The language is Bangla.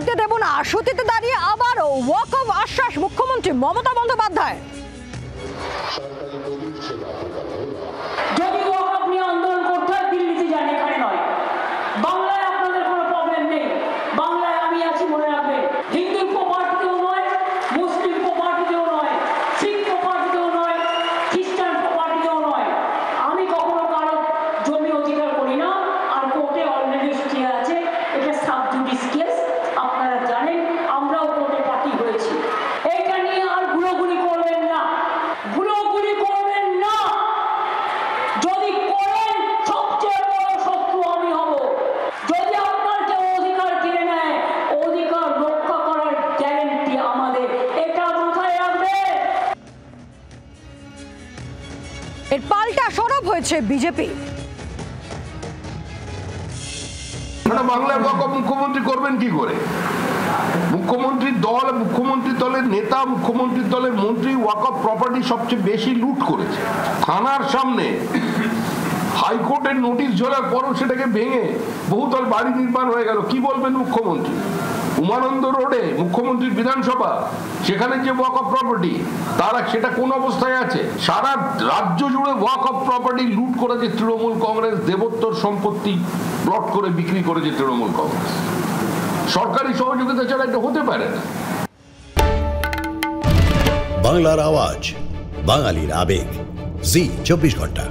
দিতে দেব না, সতীতে দাঁড়িয়ে আবারও ওয়াকফ আশ্বাস মুখ্যমন্ত্রী মমতা বন্দ্যোপাধ্যায়। যদি ওয়াকফ নিয়ে আন্দোলন করতে হয় দিল্লিতে যান, এখানে নয়। বাংলায় আপনাদের কোনো প্রবলেম নেই, বাংলায় আমি আছি, মনে রাখবেন। হিন্দু প্রপার্টিতেও নয়, মুসলিম প্রপার্টিতেও নয়, শিখ প্রপার্টিতেও নয়, খ্রিস্টান প্রপার্টিতেও নয়। আমি কখনো কারো জমি অধিকার করি না, আর কোর্টে অলরেডি স্টে আছে, এটা সাব জুডিস কেস, আপনারা জানেন। আমরাও কোর্টে পার্টি হয়েছি। এইটা নিয়ে আর ঘুরোঘুরি করবেন না, ঘুরোঘুরি করবেন না। যদি করেন সবচেয়ে বড় শত্রু আমি হব। যদি আপনার কেউ অধিকার কিনে নেয়, অধিকার রক্ষা করার গ্যারান্টি আমাদের, এটা মাথায় রাখবে। এর পাল্টা সরব হয়েছে বিজেপি। বাংলায় ওয়াকফ মুখ্যমন্ত্রী করবেন কি করে? মুখ্যমন্ত্রীর দল, মুখ্যমন্ত্রী দলের নেতা, মুখ্যমন্ত্রী দলের মন্ত্রী ওয়াকফ প্রপার্টি সবচেয়ে বেশি লুট করেছে। থানার সামনে হাইকোর্টের নোটিশ ঝোলার পরও সেটাকে ভেঙে বহুতল বাড়ি নির্মাণ হয়ে গেল। কি বলবেন মুখ্যমন্ত্রী? উমানন্দ রোডে মুখ্যমন্ত্রীর বিধানসভা, সেখানে যে ওয়াকফ প্রপার্টি, তারা সেটা কোন অবস্থায় আছে? সারা রাজ্য জুড়ে ওয়াকফ প্রপার্টি লুট করেছে তৃণমূল কংগ্রেস, দেবোত্তর সম্পত্তি প্লট করে বিক্রি করেছে তৃণমূল কংগ্রেস। সরকারি সহযোগিতা ছাড়া এটা হতে পারে না। বাংলার আওয়াজ, বাঙালির আবেগ, জি 24 ঘন্টা।